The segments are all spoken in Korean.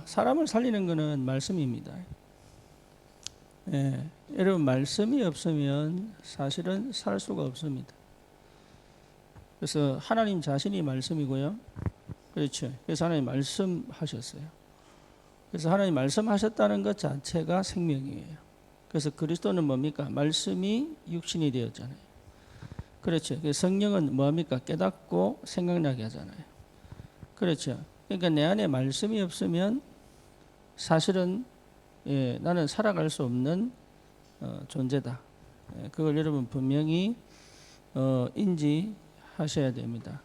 사람을 살리는 것은 말씀입니다. 예, 여러분 말씀이 없으면 사실은 살 수가 없습니다. 그래서 하나님 자신이 말씀이고요. 그렇죠. 그래서 하나님 말씀하셨어요. 그래서 하나님 말씀하셨다는 것 자체가 생명이에요. 그래서 그리스도는 뭡니까? 말씀이 육신이 되었잖아요. 그렇죠. 성령은 뭡니까? 깨닫고 생각나게 하잖아요. 그렇죠. 그러니까 내 안에 말씀이 없으면 사실은 나는 살아갈 수 없는 존재다. 그걸 여러분 분명히 인지하셔야 됩니다.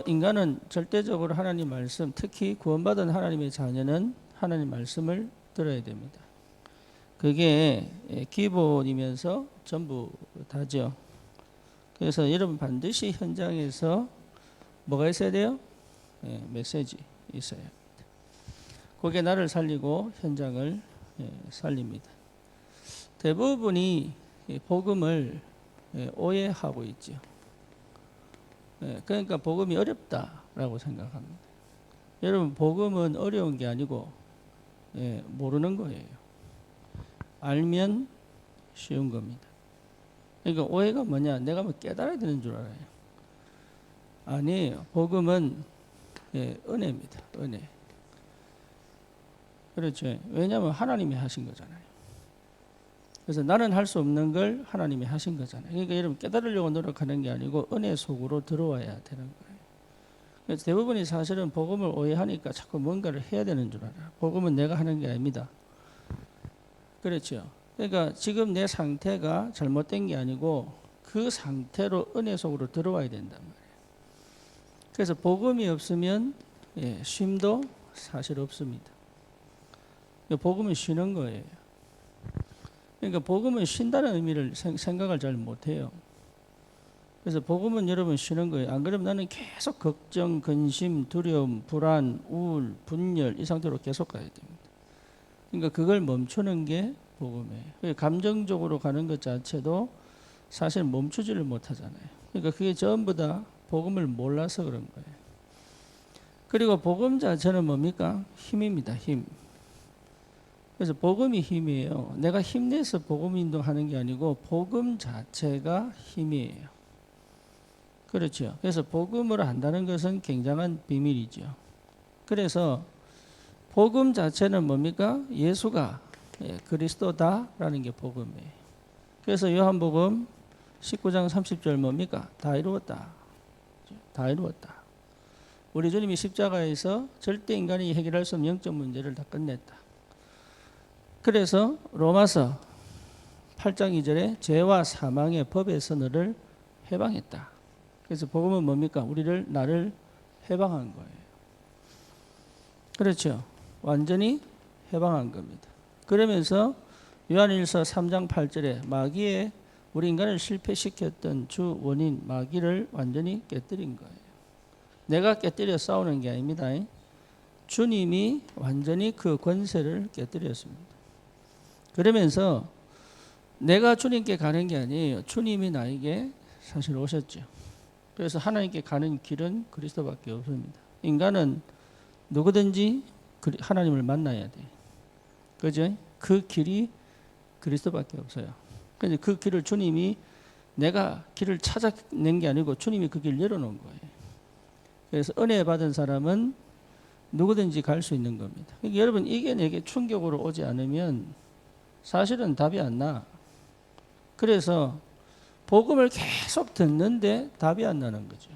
인간은 절대적으로 하나님 말씀, 특히 구원받은 하나님의 자녀는 하나님 말씀을 들어야 됩니다. 그게 기본이면서 전부 다죠. 그래서 여러분 반드시 현장에서 뭐가 있어야 돼요? 메시지 있어야 합니다. 그게 나를 살리고 현장을 살립니다. 대부분이 복음을 오해하고 있죠. 그러니까 복음이 어렵다라고 생각합니다. 여러분 복음은 어려운 게 아니고 모르는 거예요. 알면 쉬운 겁니다. 그러니까 오해가 뭐냐? 내가 뭐 깨달아야 되는 줄 알아요. 아니에요. 복음은 은혜입니다. 은혜. 그렇죠. 왜냐하면 하나님이 하신 거잖아요. 그래서 나는 할 수 없는 걸 하나님이 하신 거잖아요. 그러니까 여러분 깨달으려고 노력하는 게 아니고 은혜 속으로 들어와야 되는 거예요. 그래서 대부분이 사실은 복음을 오해하니까 자꾸 뭔가를 해야 되는 줄 알아요. 복음은 내가 하는 게 아닙니다. 그렇죠. 그러니까 지금 내 상태가 잘못된 게 아니고 그 상태로 은혜 속으로 들어와야 된단 말이에요. 그래서 복음이 없으면 쉼도 사실 없습니다. 복음은 쉬는 거예요. 그러니까 복음은 쉰다는 의미를 생각을 잘 못해요. 그래서 복음은 여러분 쉬는 거예요. 안 그러면 나는 계속 걱정, 근심, 두려움, 불안, 우울, 분열 이 상태로 계속 가야 됩니다. 그러니까 그걸 멈추는 게 복음이에요. 감정적으로 가는 것 자체도 사실 멈추지를 못하잖아요. 그러니까 그게 전부 다 복음을 몰라서 그런 거예요. 그리고 복음 자체는 뭡니까? 힘입니다. 힘. 그래서 복음이 힘이에요. 내가 힘내서 복음 인도하는 게 아니고 복음 자체가 힘이에요. 그렇죠. 그래서 복음을 한다는 것은 굉장한 비밀이죠. 그래서 복음 자체는 뭡니까? 예수가 그리스도다라는 게 복음이에요. 그래서 요한복음 19장 30절 뭡니까? 다 이루었다. 다 이루었다. 우리 주님이 십자가에서 절대 인간이 해결할 수 없는 영적 문제를 다 끝냈다. 그래서 로마서 8장 2절에 죄와 사망의 법에서 너를 해방했다. 그래서 복음은 뭡니까? 나를 해방한 거예요. 그렇죠. 완전히 해방한 겁니다. 그러면서 요한일서 3장 8절에 마귀의 우리 인간을 실패시켰던 주 원인 마귀를 완전히 깨뜨린 거예요. 내가 깨뜨려 싸우는 게 아닙니다. 주님이 완전히 그 권세를 깨뜨렸습니다. 그러면서 내가 주님께 가는 게 아니에요. 주님이 나에게 사실 오셨죠. 그래서 하나님께 가는 길은 그리스도밖에 없습니다. 인간은 누구든지 하나님을 만나야 돼. 그죠? 그 길이 그리스도밖에 없어요. 근데 그 길을 주님이 내가 길을 찾아낸 게 아니고 주님이 그 길을 열어놓은 거예요. 그래서 은혜 받은 사람은 누구든지 갈 수 있는 겁니다. 그러니까 여러분 이게 내게 충격으로 오지 않으면 사실은 답이 안 나. 그래서 복음을 계속 듣는데 답이 안 나는 거죠.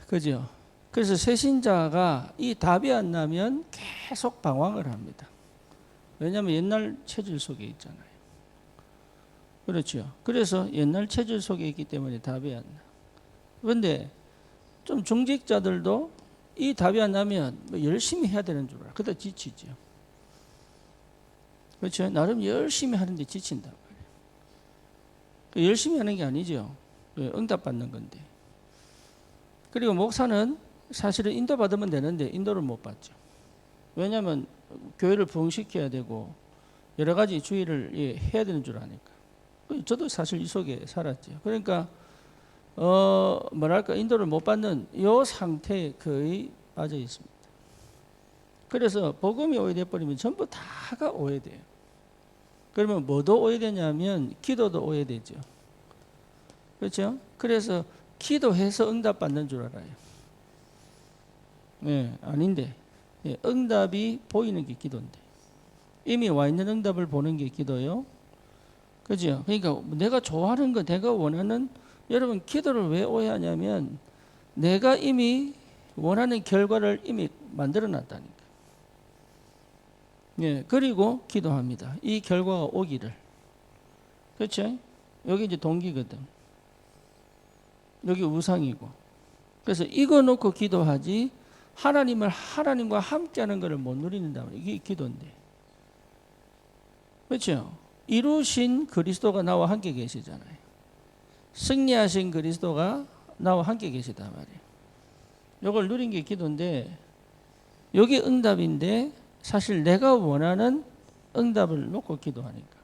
그죠? 그래서 새신자가 이 답이 안 나면 계속 방황을 합니다. 왜냐하면 옛날 체질 속에 있잖아요. 그렇죠. 그래서 옛날 체질 속에 있기 때문에 답이 안 나. 그런데 좀 중직자들도 이 답이 안 나면 뭐 열심히 해야 되는 줄 알아. 그러다 지치죠. 그렇죠. 나름 열심히 하는데 지친단 말이에요. 열심히 하는 게 아니죠. 응답받는 건데. 그리고 목사는 사실은 인도받으면 되는데 인도를 못 받죠. 왜냐하면 교회를 부흥시켜야 되고 여러 가지 주의를 해야 되는 줄 아니까. 저도 사실 이 속에 살았죠. 그러니까 뭐랄까 인도를 못 받는 요 상태에 거의 빠져 있습니다. 그래서 복음이 오해돼 버리면 전부 다가 오해돼요. 그러면 뭐도 오해되냐면 기도도 오해되죠. 그렇죠? 그래서 기도해서 응답 받는 줄 알아요. 아닌데 응답이 보이는 게 기도인데 이미 와 있는 응답을 보는 게 기도요. 그죠? 그러니까 내가 좋아하는 거, 내가 원하는, 여러분 기도를 왜 오해하냐면 내가 이미 원하는 결과를 이미 만들어 놨다니까. 그리고 기도합니다. 이 결과가 오기를. 그렇죠? 여기 이제 동기거든. 여기 우상이고. 그래서 이거 놓고 기도하지 하나님과 함께하는 것을 못 누리는다. 이게 기도인데. 그렇죠? 이루신 그리스도가 나와 함께 계시잖아요. 승리하신 그리스도가 나와 함께 계시단 말이에요. 이걸 누린 게 기도인데 여기 응답인데 사실 내가 원하는 응답을 놓고 기도하니까.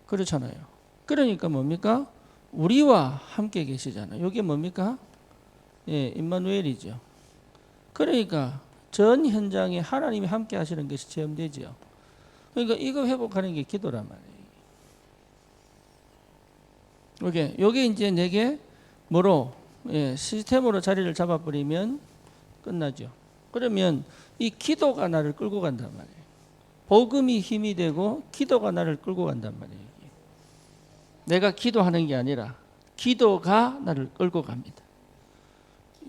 그렇잖아요. 그러니까 뭡니까? 우리와 함께 계시잖아요. 이게 뭡니까? 임마누엘이죠. 그러니까 전 현장에 하나님이 함께 하시는 것이 체험되죠. 그러니까 이거 회복하는 게 기도란 말이에요. 여기 이제 내게 뭐로 시스템으로 자리를 잡아버리면 끝나죠. 그러면 이 기도가 나를 끌고 간단 말이에요. 복음이 힘이 되고 기도가 나를 끌고 간단 말이에요. 내가 기도하는 게 아니라 기도가 나를 끌고 갑니다.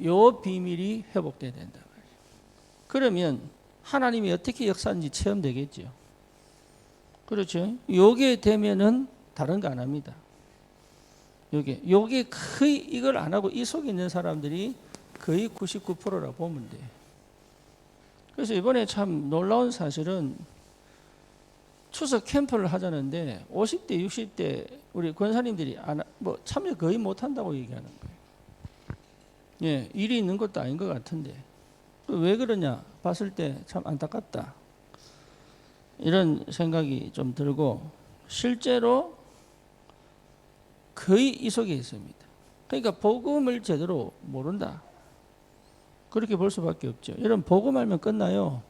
요 비밀이 회복돼야 된다 말이에요. 그러면 하나님이 어떻게 역사하는지 체험되겠죠. 그렇죠. 요게 되면은 다른 거 안 합니다. 요게 거의 이걸 안 하고 이 속에 있는 사람들이 거의 99%라고 보면 돼. 그래서 이번에 참 놀라운 사실은 추석 캠프를 하자는데 50대, 60대 우리 권사님들이 참여 거의 못 한다고 얘기하는 거예요. 일이 있는 것도 아닌 것 같은데 왜 그러냐 봤을 때 참 안타깝다. 이런 생각이 좀 들고 실제로 거의 이 속에 있습니다. 그러니까 복음을 제대로 모른다. 그렇게 볼 수밖에 없죠. 여러분 복음 알면 끝나요.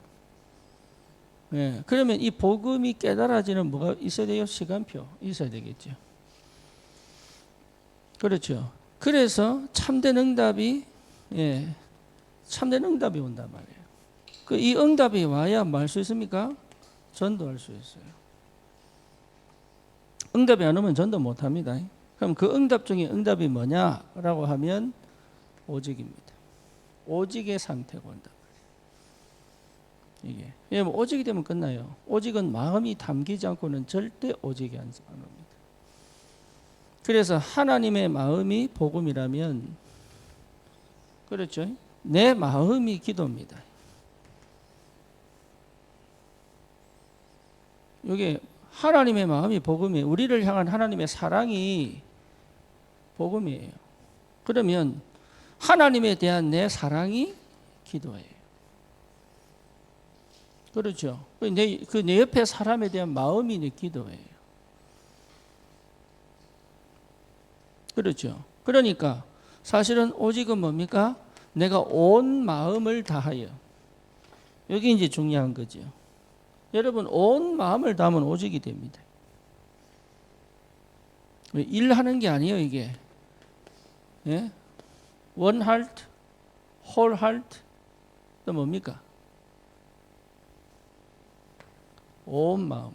그러면 이 복음이 깨달아지는 뭐가 있어야 돼요? 시간표 있어야 되겠죠. 그렇죠. 그래서 참된 응답이 참된 응답이 온단 말이에요. 이 응답이 와야 뭐 할 수 있습니까? 전도할 수 있어요. 응답이 안 오면 전도 못 합니다. 그럼 그 응답 중에 응답이 뭐냐라고 하면 오직입니다. 오직의 상태가 온다. 이게 왜냐면 오직이 되면 끝나요. 오직은 마음이 담기지 않고는 절대 오직이 안 옵니다. 그래서 하나님의 마음이 복음이라면 그렇죠. 내 마음이 기도입니다. 이게 하나님의 마음이 복음이에요. 우리를 향한 하나님의 사랑이 복음이에요. 그러면 하나님에 대한 내 사랑이 기도예요. 그렇죠. 내 옆에 사람에 대한 마음이 내 기도예요. 그렇죠. 그러니까 사실은 오직은 뭡니까? 내가 온 마음을 다하여. 여기 이제 중요한 거죠. 여러분 온 마음을 다하면 오직이 됩니다. 일하는 게 아니에요 이게. One heart, whole heart, 또 뭡니까? 온 마음.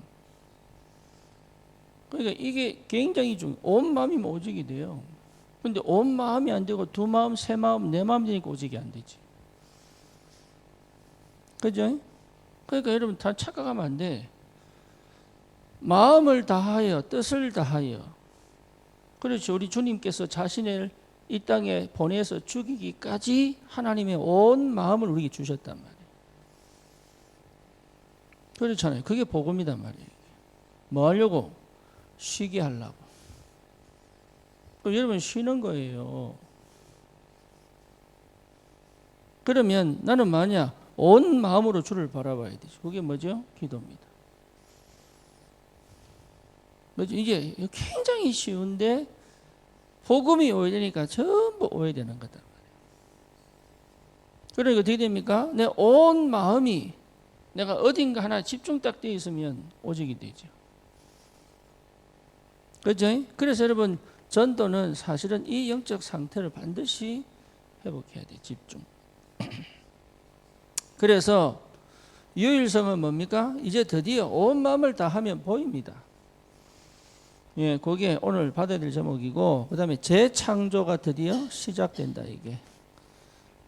그러니까 이게 굉장히 온 마음이면 오직이 돼요. 근데 온 마음이 안 되고 두 마음, 세 마음, 네 마음 되니까 오직이 안 되지. 그죠? 그러니까 여러분 다 착각하면 안 돼. 마음을 다하여 뜻을 다하여. 그렇죠. 우리 주님께서 자신을 이 땅에 보내서 죽이기까지 하나님의 온 마음을 우리에게 주셨단 말이에요. 그렇잖아요. 그게 복음이단 말이에요. 뭐 하려고? 쉬게 하려고. 그럼 여러분 쉬는 거예요. 그러면 나는 만약 온 마음으로 주를 바라봐야 되죠. 그게 뭐죠? 기도입니다. 뭐죠? 이게 굉장히 쉬운데 복음이 오해되니까 전부 오해되는 거다. 그러니까 어떻게 됩니까? 내 온 마음이 내가 어딘가 하나 집중 딱 되어 있으면 오직이 되죠. 그렇죠? 그래서 여러분 전도는 사실은 이 영적 상태를 반드시 회복해야 돼. 집중. 그래서 유일성은 뭡니까? 이제 드디어 온 마음을 다하면 보입니다. 예, 그게 오늘 받아야 될 제목이고, 그 다음에 재창조가 드디어 시작된다. 이게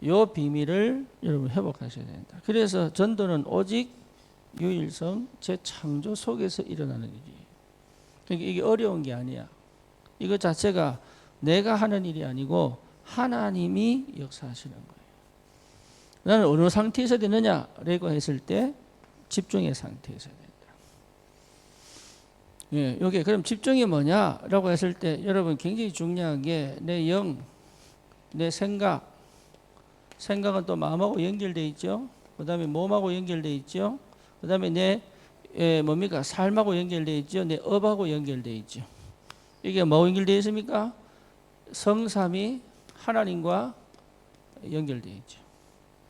요 비밀을 여러분 회복하셔야 된다. 그래서 전도는 오직 유일성 재창조 속에서 일어나는 일이에요. 그러니까 이게 어려운 게 아니야. 이거 자체가 내가 하는 일이 아니고 하나님이 역사하시는 거예요. 나는 어느 상태에서 되느냐라고 했을 때 집중의 상태에서 된다. 예, 요게 그럼 집중이 뭐냐라고 했을 때 여러분 굉장히 중요한 게 내 영, 내 생각은 또 마음하고 연결돼 있죠. 그 다음에 몸하고 연결돼 있죠. 그 다음에 내 뭡니까? 삶하고 연결돼 있죠. 내 업하고 연결돼 있죠. 이게 뭐 연결되어 있습니까? 성삼위 하나님과 연결되어 있죠.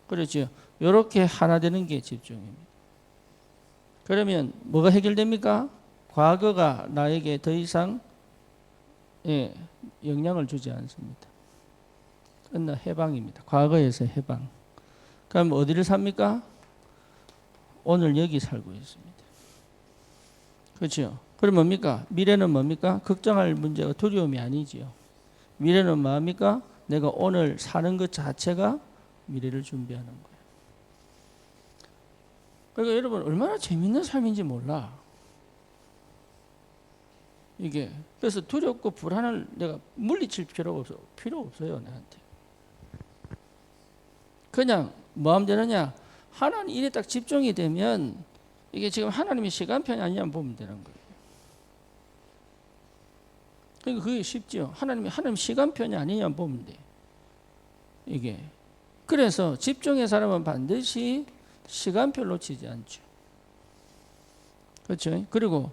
그렇죠. 이렇게 하나 되는 게 집중입니다. 그러면 뭐가 해결됩니까? 과거가 나에게 더 이상 영향을 주지 않습니다. 끝나 해방입니다. 과거에서 해방. 그럼 어디를 삽니까? 오늘 여기 살고 있습니다. 그렇죠. 그럼 뭡니까? 미래는 뭡니까? 걱정할 문제가 두려움이 아니지요. 미래는 뭡니까? 내가 오늘 사는 것 자체가 미래를 준비하는 거예요. 그러니까 여러분 얼마나 재밌는 삶인지 몰라. 이게 그래서 두렵고 불안을 내가 물리칠 필요 없어요 나한테. 그냥 뭐하면 되느냐? 하나님 일에 딱 집중이 되면 이게 지금 하나님의 시간편이 아니냐 보면 되는 거예요. 그러니까 그게 쉽죠. 하나님 시간편이 아니냐 보면 돼. 이게 그래서 집중의 사람은 반드시 시간표를 놓치지 않죠. 그렇죠? 그리고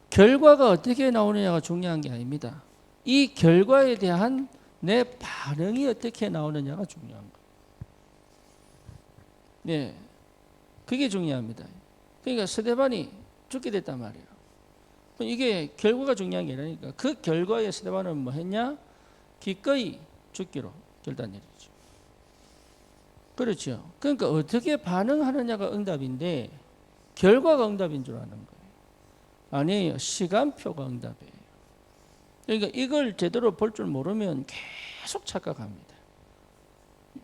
결과가 어떻게 나오느냐가 중요한 게 아닙니다. 이 결과에 대한 내 반응이 어떻게 나오느냐가 중요한 거예요. 네, 그게 중요합니다. 그러니까 스데반이 죽게 됐단 말이에요. 이게 결과가 중요한 게 아니니까 그 결과에 스데반은 뭐 했냐? 기꺼이 죽기로 결단 내렸죠. 그렇죠. 그러니까 어떻게 반응하느냐가 응답인데 결과가 응답인 줄 아는 거예요. 아니에요. 시간표가 응답이에요. 그러니까 이걸 제대로 볼 줄 모르면 계속 착각합니다.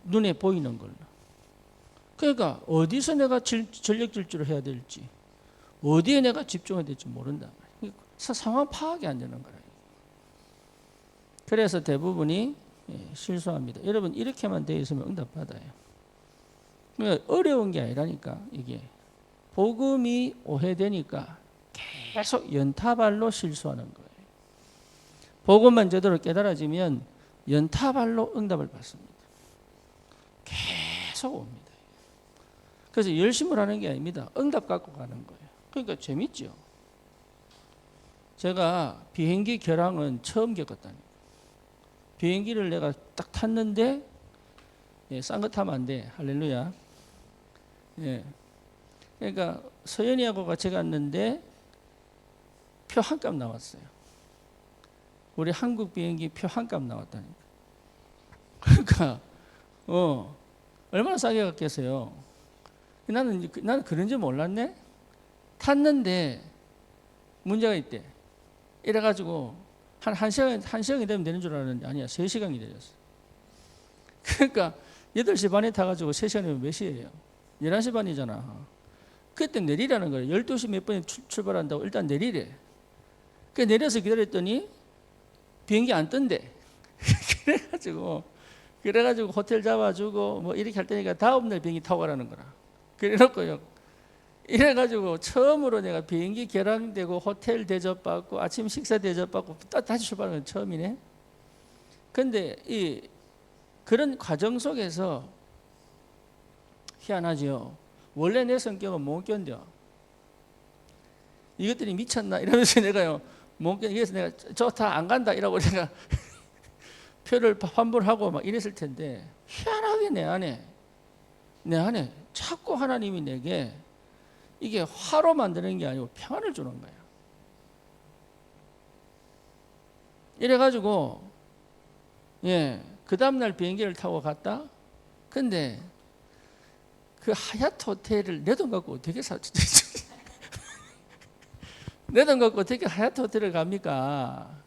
눈에 보이는 걸로. 그러니까 어디서 내가 전력 질주를 해야 될지, 어디에 내가 집중해야 될지 모른단 말이에요. 상황 파악이 안 되는 거예요. 그래서 대부분이 실수합니다. 여러분 이렇게만 되어 있으면 응답 받아요. 그러니까 어려운 게 아니라니까 이게 복음이 오해되니까 계속 연타발로 실수하는 거예요. 복음만 제대로 깨달아지면 연타발로 응답을 받습니다. 계속 옵니다. 그래서 열심을 하는 게 아닙니다. 응답 갖고 가는 거예요. 그러니까 재밌죠. 제가 비행기 결항은 처음 겪었다니까. 비행기를 내가 딱 탔는데 싼 거 타면 안 돼. 할렐루야. 예. 그러니까 서연이하고 같이 갔는데 표 한 값 나왔어요. 우리 한국 비행기 표 한 값 나왔다니까. 그러니까 얼마나 싸게 갔겠어요. 나는 그런 줄 몰랐네. 탔는데 문제가 있대. 이래가지고 한 시간이 되면 되는 줄 알았는데 아니야. 3시간이 되었어. 그러니까 8시 반에 타가지고 3시간이면 몇 시예요? 11시 반이잖아. 그때 내리라는 거예요. 12시 몇 분에 출발한다고 일단 내리래. 그 내려서 기다렸더니 비행기 안 뜬대. 그래가지고 호텔 잡아주고 뭐 이렇게 할 테니까 다음날 비행기 타고 가라는 거라. 그래놓고요. 이래가지고 처음으로 내가 비행기 결항되고 호텔 대접받고 아침 식사 대접받고 다시 출발하는 건 처음이네. 근데 그런 과정 속에서 희한하죠. 원래 내 성격은 못 견뎌. 이것들이 미쳤나 이러면서 내가요 못 견뎌. 그래서 내가 저 다 안 간다 이러고 내가 표를 환불하고 막 이랬을 텐데 희한하게 내 안에 자꾸 하나님이 내게 이게 화로 만드는 게 아니고 평안을 주는 거야. 이래가지고 그 다음날 비행기를 타고 갔다. 근데 그 하얏트 호텔을 내 돈 갖고 어떻게 내 돈 갖고 어떻게 하얏트 호텔을 갑니까?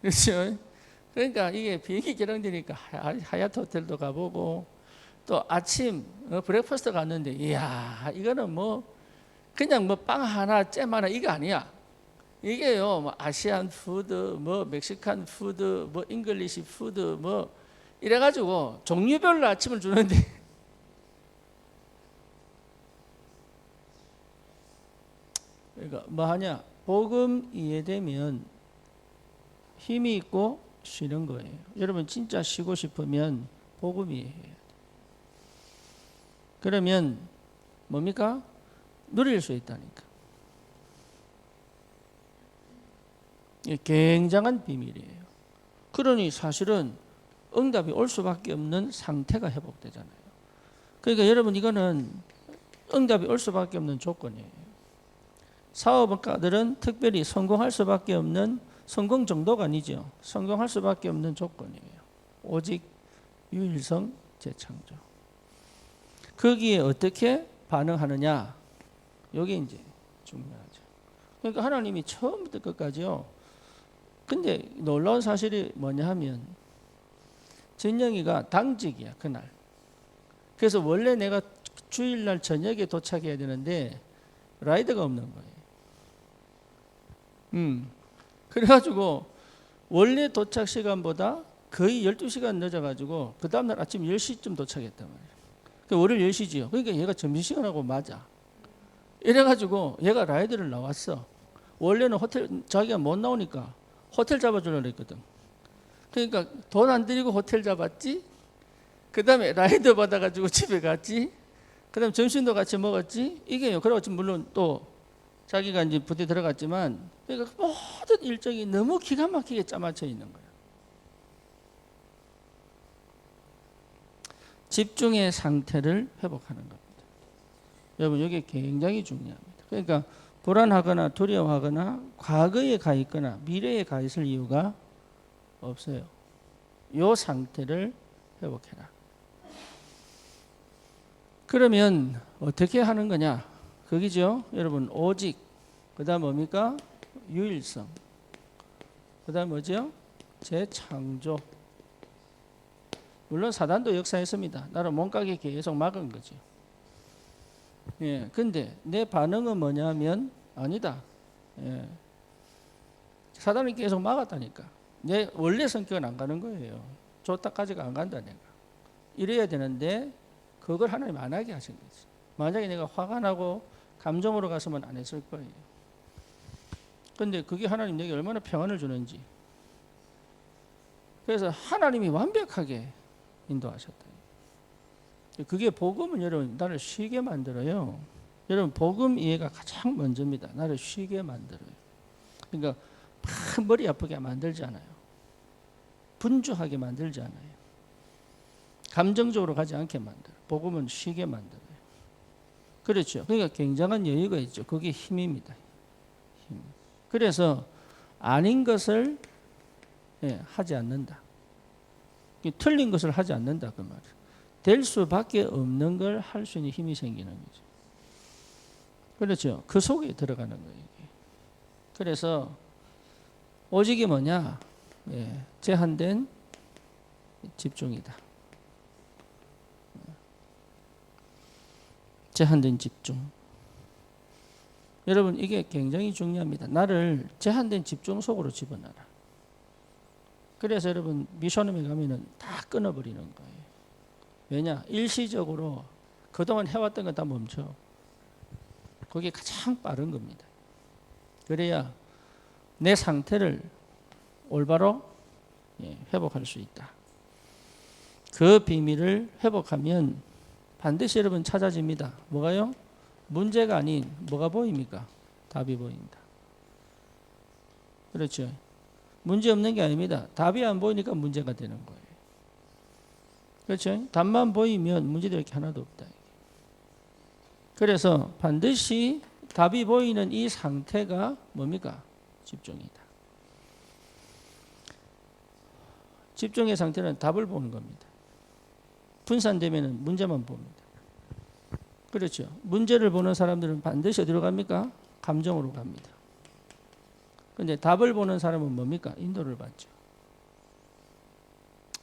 그렇죠? 그러니까 이게 비행기 결항되니까 하얏트 호텔도 가보고 또 아침 브렉퍼스트 갔는데 이야 이거는 뭐 그냥 뭐 빵 하나 잼 하나 이거 아니야. 이게요 뭐 아시안 푸드 뭐 멕시칸 푸드 뭐 잉글리시 푸드 뭐 이래가지고 종류별로 아침을 주는데 그러니까 뭐 하냐 복음 이해되면 힘이 있고 쉬는 거예요. 여러분 진짜 쉬고 싶으면 복음 이해해야 돼. 그러면 뭡니까? 누릴 수 있다니까. 이게 굉장한 비밀이에요. 그러니 사실은 응답이 올 수밖에 없는 상태가 회복되잖아요. 그러니까 여러분 이거는 응답이 올 수밖에 없는 조건이에요. 사업가들은 특별히 성공할 수밖에 없는 성공 정도가 아니죠. 성공할 수밖에 없는 조건이에요. 오직 유일성 재창조. 거기에 어떻게 반응하느냐? 이게 이제 중요하죠. 그러니까 하나님이 처음부터 끝까지요. 근데 놀라운 사실이 뭐냐 하면 진영이가 당직이야 그날. 그래서 원래 내가 주일날 저녁에 도착해야 되는데 라이드가 없는 거예요. 그래가지고 원래 도착 시간보다 거의 12시간 늦어가지고 그 다음날 아침 10시쯤 도착했단 말이에요. 월요일 10시지요. 그러니까 얘가 점심시간하고 맞아. 이래가지고 얘가 라이드를 나왔어. 원래는 호텔 자기가 못 나오니까 호텔 잡아주려고 했거든. 그러니까 돈 안 들이고 호텔 잡았지. 그 다음에 라이드 받아가지고 집에 갔지. 그 다음에 점심도 같이 먹었지. 이게요. 그래가지고 물론 또 자기가 이제 부대 들어갔지만 그러니까 모든 일정이 너무 기가 막히게 짜맞춰 있는 거야. 집중의 상태를 회복하는 겁니다. 여러분 이게 굉장히 중요합니다. 그러니까 불안하거나 두려워하거나 과거에 가 있거나 미래에 가 있을 이유가 없어요. 이 상태를 회복해라. 그러면 어떻게 하는 거냐? 거기죠. 여러분 오직 그 다음 뭡니까? 유일성. 그 다음 뭐죠? 재창조. 물론 사단도 역사했습니다. 나를 몸가게 계속 막은 거죠. 근데 내 반응은 뭐냐면 아니다. 사단이 계속 막았다니까. 내 원래 성격은 안 가는 거예요. 좋다까지가 안 간다 내가. 이래야 되는데 그걸 하나님 안 하게 하신 거지. 만약에 내가 화가 나고 감정으로 갔으면 안 했을 거예요. 근데 그게 하나님 내게 얼마나 평안을 주는지. 그래서 하나님이 완벽하게 인도하셨다. 그게 복음은 여러분 나를 쉬게 만들어요. 여러분 복음 이해가 가장 먼저입니다. 나를 쉬게 만들어요. 그러니까 막 머리 아프게 만들지 않아요. 분주하게 만들지 않아요. 감정적으로 가지 않게 만들어요. 복음은 쉬게 만들어요. 그렇죠. 그러니까 굉장한 여유가 있죠. 그게 힘입니다. 힘. 그래서 아닌 것을 하지 않는다. 틀린 것을 하지 않는다 그 말이에요. 될 수밖에 없는 걸 할 수 있는 힘이 생기는 거죠. 그렇죠. 그 속에 들어가는 거예요. 그래서 오직이 뭐냐? 제한된 집중이다. 제한된 집중. 여러분 이게 굉장히 중요합니다. 나를 제한된 집중 속으로 집어넣어라. 그래서 여러분 미션홈에 가면은 다 끊어버리는 거예요. 왜냐? 일시적으로 그동안 해왔던 건 다 멈춰. 그게 가장 빠른 겁니다. 그래야 내 상태를 올바로 회복할 수 있다. 그 비밀을 회복하면 반드시 여러분 찾아집니다. 뭐가요? 문제가 아닌 뭐가 보입니까? 답이 보인다. 그렇죠. 문제 없는 게 아닙니다. 답이 안 보이니까 문제가 되는 거예요. 그렇죠? 답만 보이면 문제될 게 하나도 없다. 그래서 반드시 답이 보이는 이 상태가 뭡니까? 집중이다. 집중의 상태는 답을 보는 겁니다. 분산되면 문제만 봅니다. 그렇죠. 문제를 보는 사람들은 반드시 어디로 갑니까? 감정으로 갑니다. 그런데 답을 보는 사람은 뭡니까? 인도를 받죠.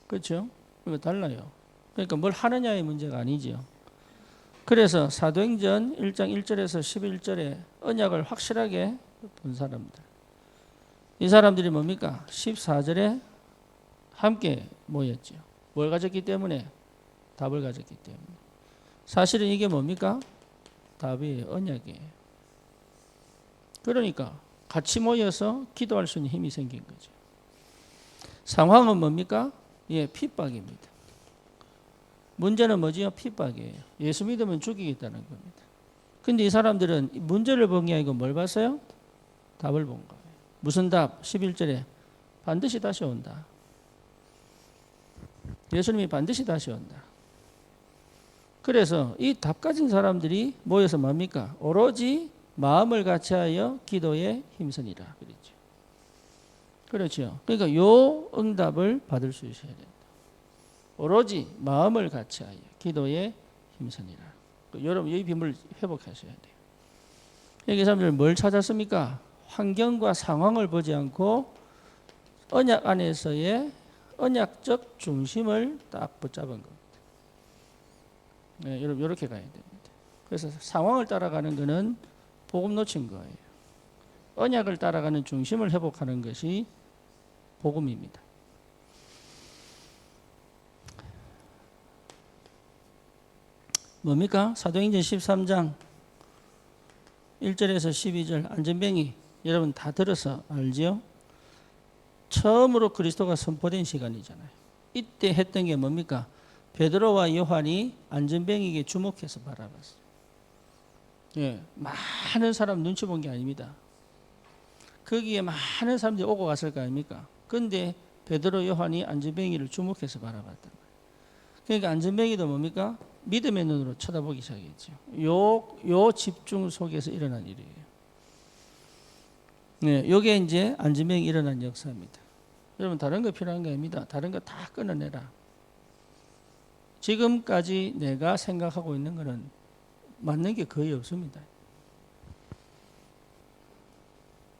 그렇죠? 그러니까 달라요. 그러니까 뭘 하느냐의 문제가 아니죠. 그래서 사도행전 1장 1절에서 11절에 언약을 확실하게 본 사람들. 이 사람들이 뭡니까? 14절에 함께 모였죠. 뭘 가졌기 때문에? 답을 가졌기 때문에. 사실은 이게 뭡니까? 답이 언약이에요. 그러니까 같이 모여서 기도할 수 있는 힘이 생긴 거죠. 상황은 뭡니까? 예, 핍박입니다. 문제는 뭐지요? 핍박이에요. 예수 믿으면 죽이겠다는 겁니다. 근데 이 사람들은 문제를 본 게 아니고 뭘 봤어요? 답을 본 거예요. 무슨 답? 11절에 반드시 다시 온다. 예수님이 반드시 다시 온다. 그래서 이 답 가진 사람들이 모여서 뭡니까? 오로지 마음을 같이하여 기도에 힘쓰니라. 그랬죠. 그렇죠. 그러니까 요 응답을 받을 수 있어야 된다. 오로지 마음을 같이하여 기도에 힘쓰니라. 여러분 이 빔을 회복하셔야 돼요. 여기 사람들은 뭘 찾았습니까? 환경과 상황을 보지 않고 언약 안에서의 언약적 중심을 딱 붙잡은 겁니다. 네, 여러분 이렇게 가야 됩니다. 그래서 상황을 따라가는 것은 복음 놓친 거예요. 언약을 따라가는 중심을 회복하는 것이 복음입니다. 뭡니까? 사도행전 13장 1절에서 12절 안전뱅이 여러분 다 들어서 알지요? 처음으로 그리스도가 선포된 시간이잖아요. 이때 했던 게 뭡니까? 베드로와 요한이 안전뱅이에게 주목해서 바라봤어요. 예, 많은 사람 눈치 본 게 아닙니다. 거기에 많은 사람들이 오고 갔을 거 아닙니까? 그런데 베드로 요한이 안전뱅이를 주목해서 바라봤단 말이에요. 그러니까 안전뱅이도 뭡니까? 믿음의 눈으로 쳐다보기 시작했죠. 요 집중 속에서 일어난 일이에요. 네, 이게 이제 안전뱅이 일어난 역사입니다. 여러분 다른 거 필요한 게 아닙니다. 다른 거 다 끊어내라. 지금까지 내가 생각하고 있는 거는 맞는 게 거의 없습니다.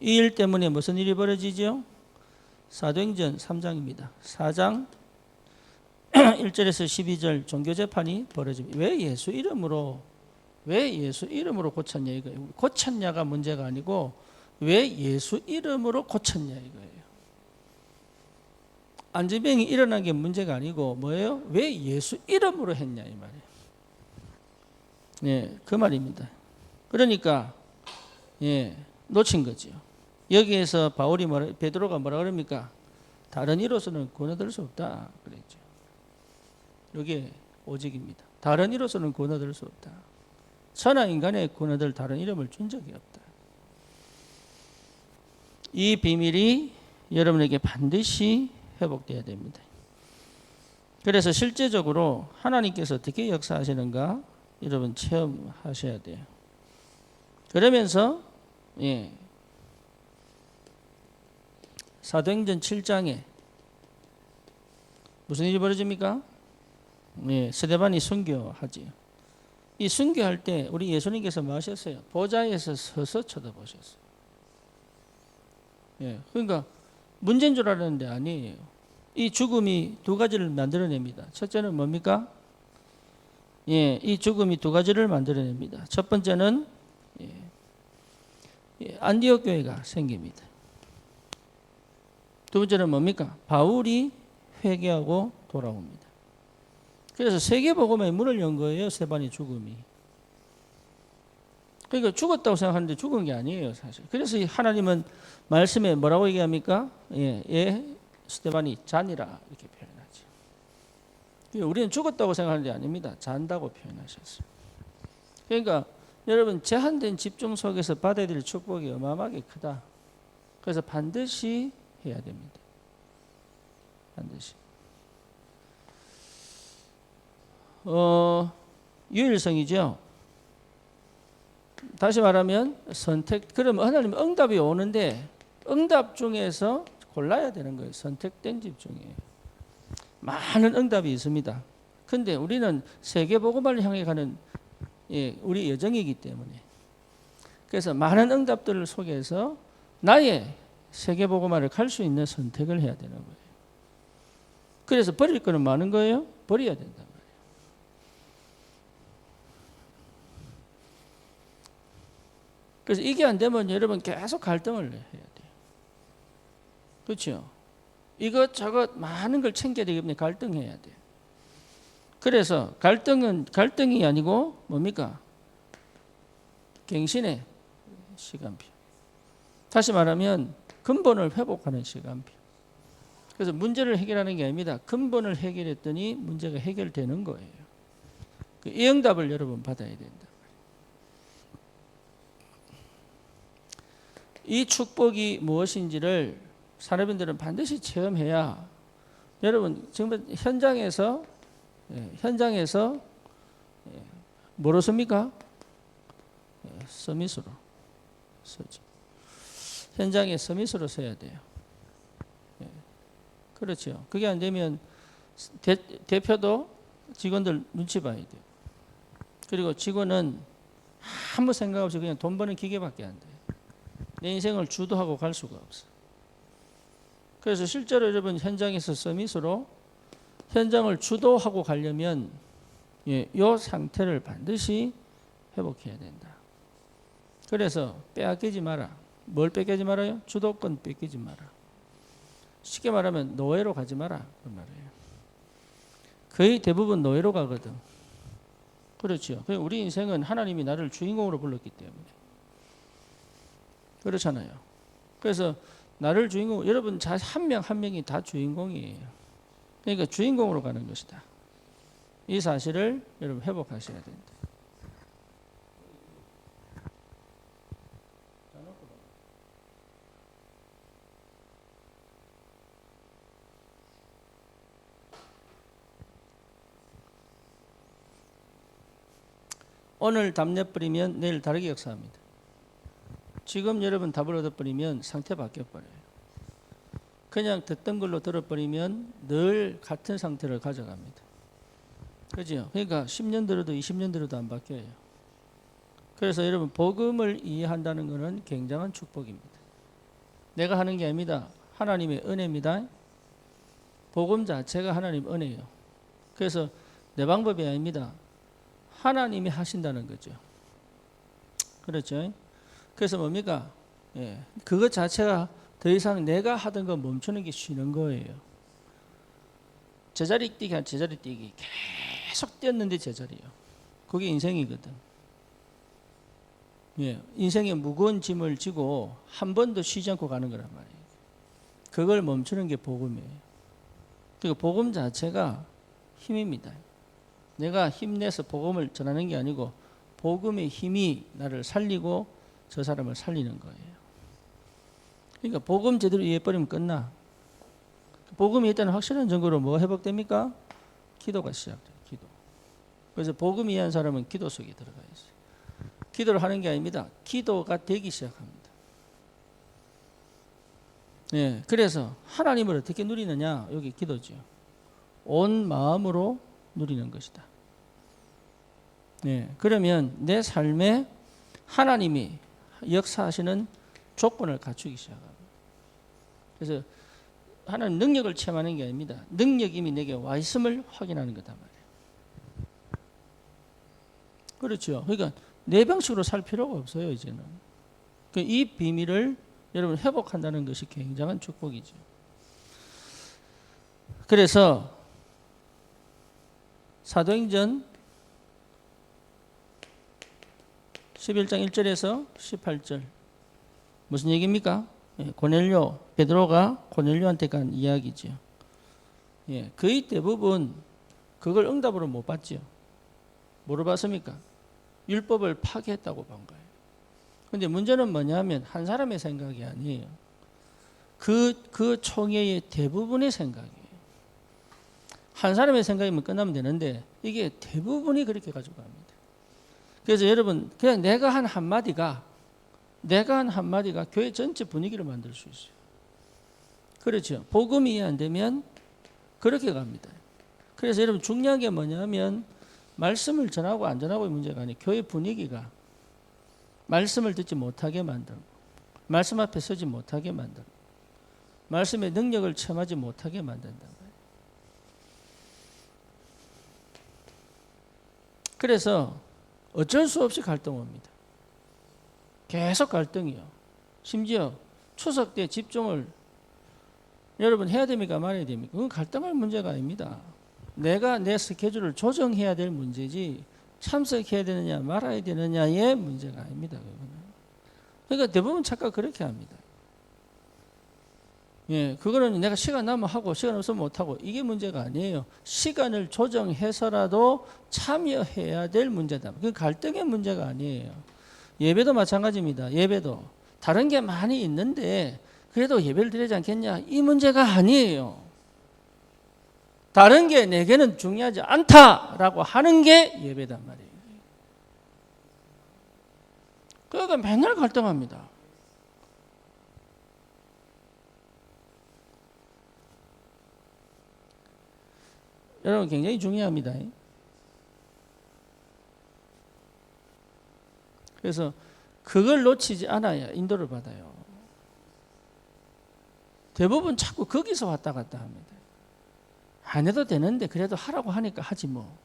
이 일 때문에 무슨 일이 벌어지죠? 사도행전 3장입니다. 4장 1절에서 12절 종교재판이 벌어집니다. 왜 예수 이름으로 고쳤냐 이거예요. 고쳤냐가 문제가 아니고 왜 예수 이름으로 고쳤냐 이거예요. 안전병이 일어난 게 문제가 아니고 뭐예요? 왜 예수 이름으로 했냐 이 말이에요. 예, 그 말입니다. 그러니까 예, 놓친 거죠. 여기에서 베드로가 뭐라 그럽니까? 다른 이로서는 구원 얻을 수 없다 그랬죠. 이게 오직입니다. 다른 이로서는 구원 얻을 수 없다. 천하 인간의 구원 얻을 다른 이름을 준 적이 없다. 이 비밀이 여러분에게 반드시 회복돼야 됩니다. 그래서 실제적으로 하나님께서 어떻게 역사하시는가 여러분 체험하셔야 돼요. 그러면서 예, 사도행전 7장에 무슨 일이 벌어집니까? 예, 스데반이 순교하지요. 이 순교할 때 우리 예수님께서 뭐 하셨어요? 보좌에서 서서 쳐다보셨어요. 예, 그러니까 문제인 줄 알았는데 아니에요. 이 죽음이 두 가지를 만들어냅니다. 첫째는 뭡니까? 예, 이 죽음이 두 가지를 만들어냅니다. 첫 번째는 안디옥 교회가 생깁니다. 두 번째는 뭡니까? 바울이 회개하고 돌아옵니다. 그래서 세계복음의 문을 연 거예요. 스데반의 죽음이. 그러니까 죽었다고 생각하는데 죽은 게 아니에요, 사실. 그래서 하나님은 말씀에 뭐라고 얘기합니까? 스데반이 잔이라 이렇게 표현하죠. 우리는 죽었다고 생각하는 게 아닙니다. 잔다고 표현하셨어요. 그러니까 여러분 제한된 집중 속에서 받아야 될 축복이 어마어마하게 크다. 그래서 반드시 해야 됩니다. 반드시. 유일성이죠. 다시 말하면 선택. 그러면 하나님 응답이 오는데 응답 중에서 골라야 되는 거예요. 선택된 집 중에 많은 응답이 있습니다. 근데 우리는 세계복음화를 향해 가는 우리 여정이기 때문에 그래서 많은 응답들을 속에서 나의 세계복음화를 갈 수 있는 선택을 해야 되는 거예요. 그래서 버릴 거는 많은 거예요. 버려야 된단 말이에요. 그래서 이게 안 되면 여러분 계속 갈등을 해야 돼요. 그렇죠? 이것저것 많은 걸 챙겨야 되기 때문에 갈등해야 돼요. 그래서 갈등이 아니고 뭡니까? 갱신의 시간표. 다시 말하면 근본을 회복하는 시간표. 그래서 문제를 해결하는 게 아닙니다. 근본을 해결했더니 문제가 해결되는 거예요. 이 응답을 여러분 받아야 된다. 이 축복이 무엇인지를 산업인들은 반드시 체험해야 여러분 정말 현장에서 뭐로 씁니까? 서밋으로 쓰죠. 현장에 서밋으로 써야 돼요. 그렇죠. 그게 안 되면 대표도 직원들 눈치 봐야 돼요. 그리고 직원은 아무 생각 없이 그냥 돈 버는 기계밖에 안 돼요. 내 인생을 주도하고 갈 수가 없어. 그래서 실제로 여러분 현장에서 서밋으로 현장을 주도하고 가려면 이 상태를 반드시 회복해야 된다. 그래서 빼앗기지 마라. 뭘 뺏기지 말아요? 주도권 뺏기지 마라. 쉽게 말하면 노예로 가지 마라 그 말이에요. 거의 대부분 노예로 가거든. 그렇죠. 우리 인생은 하나님이 나를 주인공으로 불렀기 때문에 그렇잖아요. 그래서 나를 주인공, 여러분 한 명 한 명이 다 주인공이에요. 그러니까 주인공으로 가는 것이다. 이 사실을 여러분 회복하셔야 된다. 오늘 답 내버리면 내일 다르게 역사합니다. 지금 여러분 답을 얻어버리면 상태 바뀌어버려요. 그냥 듣던 걸로 들어버리면 늘 같은 상태를 가져갑니다. 그죠? 그러니까 10년 들어도 20년 들어도 안 바뀌어요. 그래서 여러분 복음을 이해한다는 것은 굉장한 축복입니다. 내가 하는 게 아닙니다. 하나님의 은혜입니다. 복음 자체가 하나님 은혜예요. 그래서 내 방법이 아닙니다. 하나님이 하신다는 거죠. 그렇죠? 그래서 뭡니까? 그것 자체가 더 이상 내가 하던 거 멈추는 게 쉬는 거예요. 제자리 뛰기 한 제자리 뛰기 계속 뛰었는데 제자리요. 그게 인생이거든. 인생의 무거운 짐을 지고 한 번도 쉬지 않고 가는 거란 말이에요. 그걸 멈추는 게 복음이에요. 그러니까 복음 자체가 힘입니다. 내가 힘내서 복음을 전하는 게 아니고 복음의 힘이 나를 살리고 저 사람을 살리는 거예요. 그러니까 복음 제대로 이해해버리면 끝나. 복음이 일단 확실한 증거로 뭐가 회복됩니까? 기도가 시작돼요. 기도. 그래서 복음 이해한 사람은 기도 속에 들어가 있어요. 기도를 하는 게 아닙니다. 기도가 되기 시작합니다. 그래서 하나님을 어떻게 누리느냐? 여기 기도죠. 온 마음으로 누리는 것이다. 그러면 내 삶에 하나님이 역사하시는 조건을 갖추기 시작합니다. 그래서 하나님 능력을 체험하는 게 아닙니다. 능력이 이미 내게 와 있음을 확인하는 거단 말이에요. 그렇죠. 그러니까 내 방식으로 살 필요가 없어요, 이제는. 이 비밀을 여러분 회복한다는 것이 굉장한 축복이죠. 그래서 사도행전 11장 1절에서 18절 무슨 얘기입니까? 고넬료, 베드로가 고넬료한테 간 이야기죠. 거의 대부분 그걸 응답으로 못 받죠. 뭐로 받습니까? 율법을 파괴했다고 본 거예요. 근데 문제는 뭐냐면 한 사람의 생각이 아니에요. 그 총회의 대부분의 생각이에요. 한 사람의 생각이면 끝나면 되는데 이게 대부분이 그렇게 가지고 갑니다. 그래서 여러분 그냥 내가 한 한마디가 교회 전체 분위기를 만들 수 있어요. 그렇죠. 복음이 이해 안 되면 그렇게 갑니다. 그래서 여러분 중요한 게 뭐냐면 말씀을 전하고 안 전하고의 문제가 아니에요. 교회 분위기가 말씀을 듣지 못하게 만들고 말씀 앞에 서지 못하게 만들고 말씀의 능력을 체험하지 못하게 만든단 말이에요. 그래서 어쩔 수 없이 갈등 옵니다. 계속 갈등이요. 심지어 추석 때 집중을 여러분 해야 됩니까 말아야 됩니까? 그건 갈등할 문제가 아닙니다. 내가 내 스케줄을 조정해야 될 문제지 참석해야 되느냐 말아야 되느냐의 문제가 아닙니다. 그러니까 대부분 착각 그렇게 합니다. 예, 그거는 내가 시간 나면 하고 시간 없으면 못하고 이게 문제가 아니에요. 시간을 조정해서라도 참여해야 될 문제다. 그 갈등의 문제가 아니에요. 예배도 마찬가지입니다. 예배도 다른 게 많이 있는데 그래도 예배를 드리지 않겠냐 이 문제가 아니에요. 다른 게 내게는 중요하지 않다라고 하는 게 예배단 말이에요. 그러니까 맨날 갈등합니다. 여러분 굉장히 중요합니다. 그래서 그걸 놓치지 않아야 인도를 받아요. 대부분 자꾸 거기서 왔다 갔다 합니다. 안 해도 되는데 그래도 하라고 하니까 하지 뭐.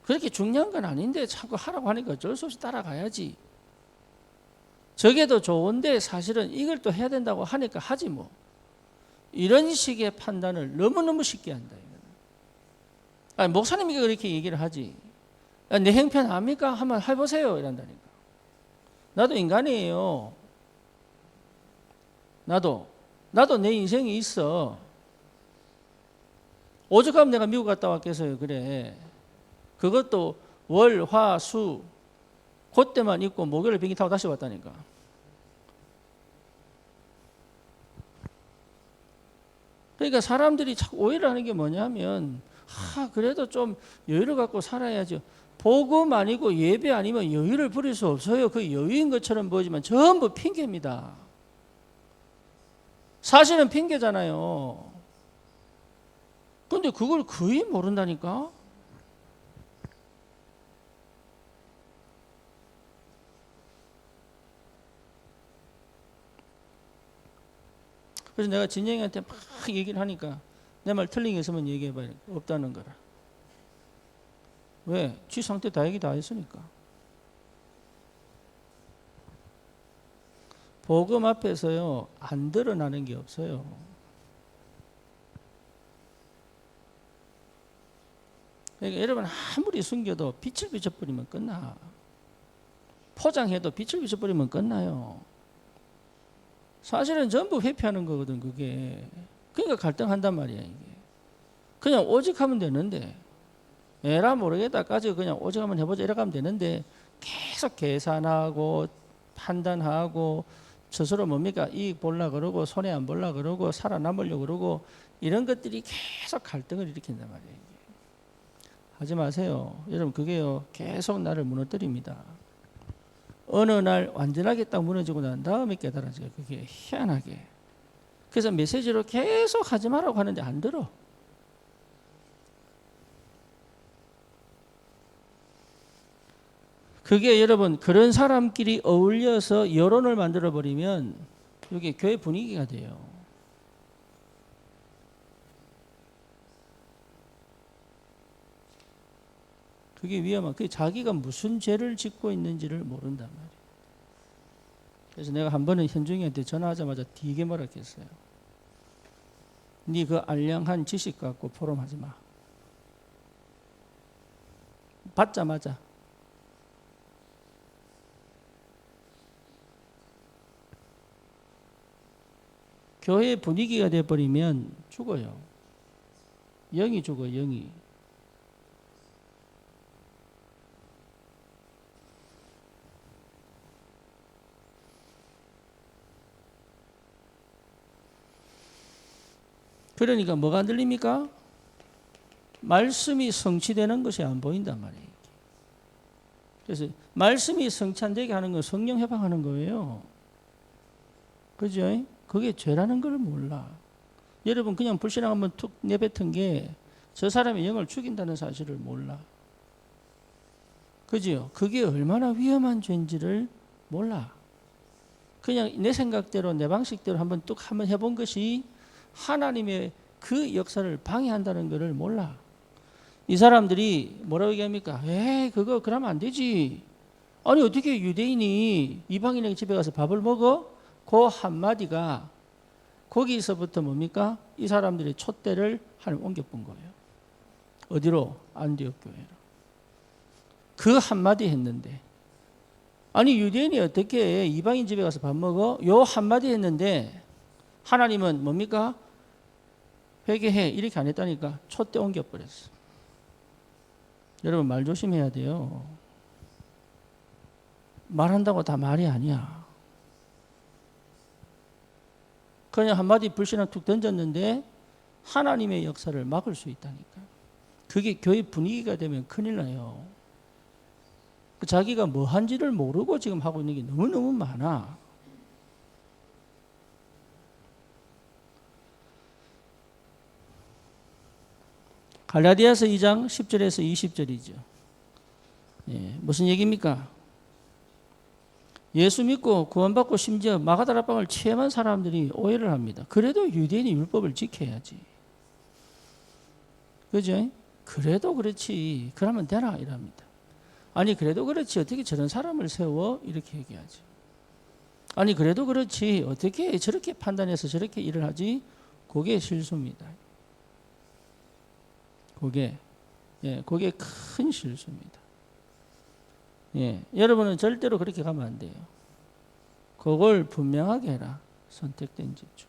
그렇게 중요한 건 아닌데 자꾸 하라고 하니까 어쩔 수 없이 따라가야지. 저게 더 좋은데 사실은 이걸 또 해야 된다고 하니까 하지 뭐. 이런 식의 판단을 너무너무 쉽게 한다. 아니, 목사님이 그렇게 얘기를 하지. 내 형편 압니까? 한번 해보세요. 이런다니까. 나도 인간이에요. 나도 내 인생이 있어. 오죽하면 내가 미국 갔다 왔겠어요. 그래. 그것도 월, 화, 수 그때만 있고 목요일 비행기 타고 다시 왔다니까. 그러니까 사람들이 자꾸 오해를 하는 게 뭐냐면 그래도 좀 여유를 갖고 살아야죠. 복음 아니고 예배 아니면 여유를 부릴 수 없어요. 그 여유인 것처럼 보이지만 전부 핑계입니다. 사실은 핑계잖아요. 근데 그걸 거의 모른다니까. 그래서 내가 진영이한테 막 얘기를 하니까 내 말 틀린 게 있으면 얘기해봐요. 없다는 거라. 왜? 지 상태 다 얘기 다 했으니까. 복음 앞에서요 안 드러나는 게 없어요. 그러니까 여러분 아무리 숨겨도 빛을 비춰버리면 끝나. 포장해도 빛을 비춰버리면 끝나요. 사실은 전부 회피하는 거거든 그게. 그러니까 갈등한단 말이야 이게. 그냥 오직 하면 되는데 에라 모르겠다까지 그냥 오직 한번 해보자 이렇게 하면 되는데 계속 계산하고 판단하고 스스로 뭡니까 이익 볼라 그러고 손해 안 볼라 그러고 살아남으려고 그러고 이런 것들이 계속 갈등을 일으킨단 말이에요 이게. 하지 마세요. 여러분 그게요 계속 나를 무너뜨립니다. 어느 날 완전하게 딱 무너지고 난 다음에 깨달아져요. 그게 희한하게. 그래서 메시지로 계속 하지 말라고 하는데 안 들어. 그게 여러분 그런 사람끼리 어울려서 여론을 만들어 버리면 이게 교회 분위기가 돼요. 그게 위험한. 그게 자기가 무슨 죄를 짓고 있는지를 모른단 말이에요. 그래서 내가 한 번은 현중이한테 전화하자마자 되게 뭐라 했어요. 네 그 알량한 지식 갖고 포럼하지 마. 받자마자. 교회 분위기가 돼버리면 죽어요. 영이 죽어요. 영이. 그러니까 뭐가 안 들립니까? 말씀이 성취되는 것이 안 보인단 말이에요. 그래서 말씀이 성취 안 되게 하는 건 성령 해방하는 거예요. 그죠? 그게 죄라는 걸 몰라. 여러분 그냥 불신앙 한번 툭 내뱉은 게 저 사람의 영을 죽인다는 사실을 몰라. 그죠? 그게 얼마나 위험한 죄인지를 몰라. 그냥 내 생각대로 내 방식대로 한번 해본 것이 하나님의 그 역사를 방해한다는 것을 몰라. 이 사람들이 뭐라고 얘기합니까? 그거 그러면 안 되지. 아니 어떻게 유대인이 이방인의 집에 가서 밥을 먹어? 그 한마디가 거기서부터 뭡니까? 이 사람들의 촛대를 하나님 옮겨본 거예요. 어디로? 안디옥 교회로. 그 한마디 했는데 아니 유대인이 어떻게 이방인 집에 가서 밥 먹어? 요 한마디 했는데 하나님은 뭡니까? 회개해 이렇게 안 했다니까 촛대 옮겨버렸어. 여러분 말 조심해야 돼요. 말한다고 다 말이 아니야. 그냥 한마디 불신앙 툭 던졌는데 하나님의 역사를 막을 수 있다니까. 그게 교회 분위기가 되면 큰일 나요. 자기가 뭐 한지를 모르고 지금 하고 있는 게 너무너무 많아. 갈라디아서 2장 10절에서 20절이죠. 무슨 얘기입니까? 예수 믿고 구원받고 심지어 마가다라빵을 체험한 사람들이 오해를 합니다. 그래도 유대인이 율법을 지켜야지. 그죠? 그래도 그렇지. 그러면 되나? 이랍니다. 아니 그래도 그렇지. 어떻게 저런 사람을 세워? 이렇게 얘기하지. 아니 그래도 그렇지. 어떻게 저렇게 판단해서 저렇게 일을 하지? 그게 실수입니다. 그게 큰 실수입니다. 여러분은 절대로 그렇게 가면 안 돼요. 그걸 분명하게 해라. 선택된 집중.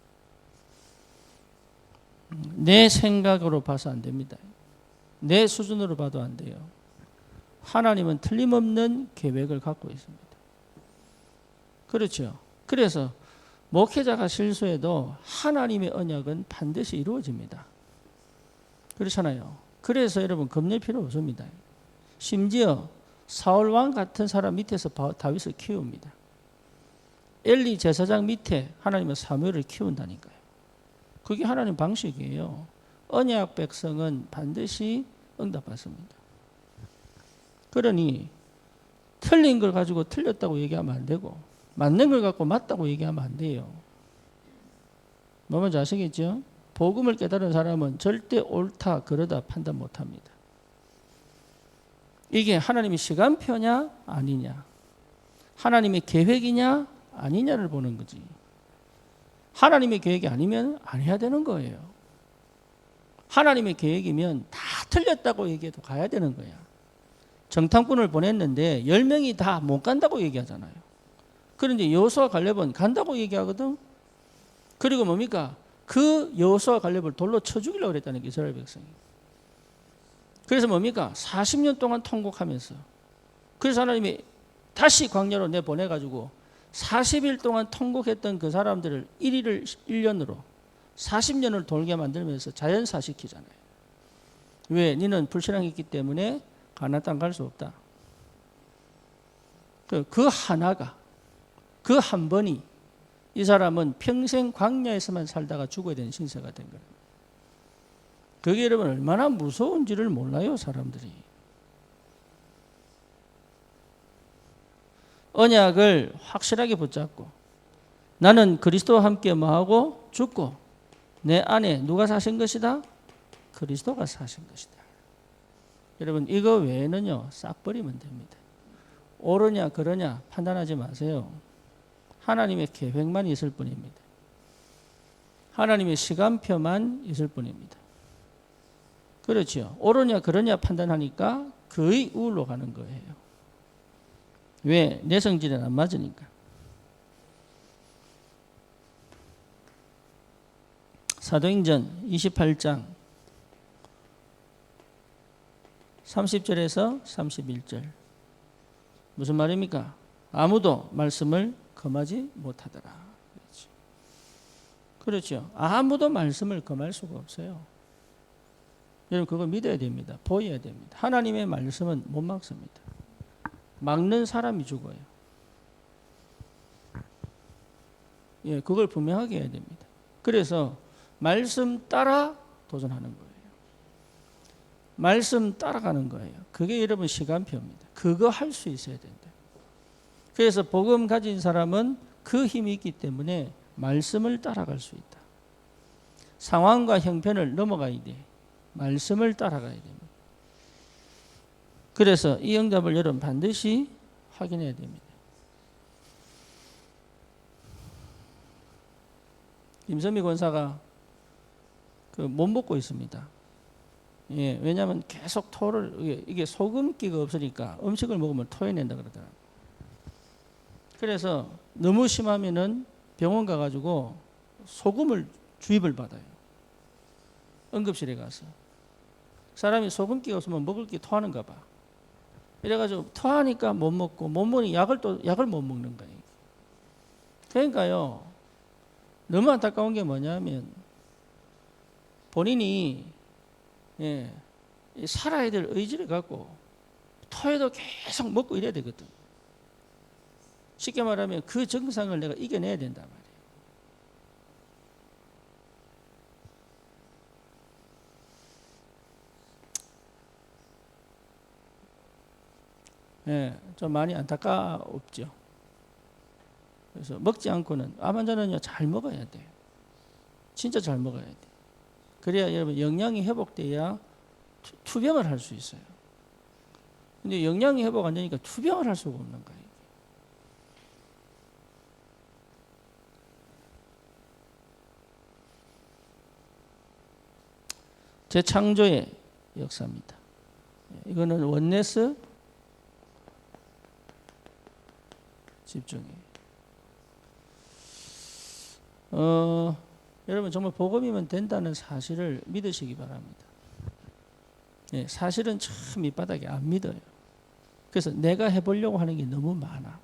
내 생각으로 봐서 안 됩니다. 내 수준으로 봐도 안 돼요. 하나님은 틀림없는 계획을 갖고 있습니다. 그렇죠. 그래서 목회자가 실수해도 하나님의 언약은 반드시 이루어집니다. 그렇잖아요. 그래서 여러분 겁낼 필요 없습니다. 심지어 사울 왕 같은 사람 밑에서 다윗을 키웁니다. 엘리 제사장 밑에 하나님은 사무엘을 키운다니까요. 그게 하나님 방식이에요. 언약 백성은 반드시 응답받습니다. 그러니 틀린 걸 가지고 틀렸다고 얘기하면 안 되고 맞는 걸 갖고 맞다고 얘기하면 안 돼요. 뭐 뭔지 아시겠죠? 복음을 깨달은 사람은 절대 옳다 그러다 판단 못합니다. 이게 하나님의 시간표냐 아니냐, 하나님의 계획이냐 아니냐를 보는 거지. 하나님의 계획이 아니면 안 해야 되는 거예요. 하나님의 계획이면 다 틀렸다고 얘기해도 가야 되는 거야. 정탐꾼을 보냈는데 10명이 다 못 간다고 얘기하잖아요. 그런데 여호수아 갈렙은 간다고 얘기하거든. 그리고 뭡니까? 그 여호수아 갈렙을 돌로 쳐 죽이려고 그랬다는 게 이스라엘 백성이. 그래서 뭡니까? 40년 동안 통곡하면서, 그래서 하나님이 다시 광야로 내보내가지고 40일 동안 통곡했던 그 사람들을 1일을 1년으로 40년을 돌게 만들면서 자연사시키잖아요. 왜? 너는 불신앙했기 때문에 가나안 땅 갈 수 없다. 그 하나가, 그 한 번이 이 사람은 평생 광야에서만 살다가 죽어야 되는 신세가 된 거예요. 그게 여러분 얼마나 무서운지를 몰라요, 사람들이. 언약을 확실하게 붙잡고 나는 그리스도와 함께 뭐하고 죽고 내 안에 누가 사신 것이다? 그리스도가 사신 것이다. 여러분 이거 외에는요 싹 버리면 됩니다. 옳으냐 그러냐 판단하지 마세요. 하나님의 계획만 있을 뿐입니다. 하나님의 시간표만 있을 뿐입니다. 그렇죠. 옳으냐 그러냐 판단하니까 거의 우울로 가는 거예요. 왜? 내 성질은 안 맞으니까. 사도행전 28장 30절에서 31절 무슨 말입니까? 아무도 말씀을 금하지 못하더라. 그렇죠. 아무도 말씀을 금할 수가 없어요. 여러분 그거 믿어야 됩니다. 보여야 됩니다. 하나님의 말씀은 못 막습니다. 막는 사람이 죽어요. 예, 그걸 분명하게 해야 됩니다. 그래서 말씀 따라 도전하는 거예요. 말씀 따라가는 거예요. 그게 여러분 시간표입니다. 그거 할 수 있어야 된다. 그래서 복음 가진 사람은 그 힘이 있기 때문에 말씀을 따라갈 수 있다. 상황과 형편을 넘어가야 돼. 말씀을 따라가야 됩니다. 그래서 이 응답을 여러분 반드시 확인해야 됩니다. 김선미 권사가 못 먹고 있습니다. 예, 왜냐하면 계속 토를, 이게 소금기가 없으니까 음식을 먹으면 토해낸다 그러더라고요. 그래서 너무 심하면은 병원 가가지고 소금을 주입을 받아요. 응급실에 가서. 사람이 소금기가 없으면 먹을 게 토하는가 봐. 이래가지고 토하니까 못 먹고, 못 먹으니 약을 못 먹는 거예요. 그러니까요, 너무 안타까운 게 뭐냐면 본인이 살아야 될 의지를 갖고 토해도 계속 먹고 이래야 되거든. 쉽게 말하면 그 증상을 내가 이겨내야 된단 말이에요. 좀 많이 안타깝죠. 그래서 먹지 않고는 암 환자는요 잘 먹어야 돼요. 진짜 잘 먹어야 돼요. 그래야 여러분 영양이 회복돼야 투병을 할 수 있어요. 근데 영양이 회복 안 되니까 투병을 할 수가 없는 거예요. 재창조의 역사입니다. 이거는 원네스 집중이에요. 여러분 정말 복음이면 된다는 사실을 믿으시기 바랍니다. 사실은 참 밑바닥에 안 믿어요. 그래서 내가 해보려고 하는 게 너무 많아.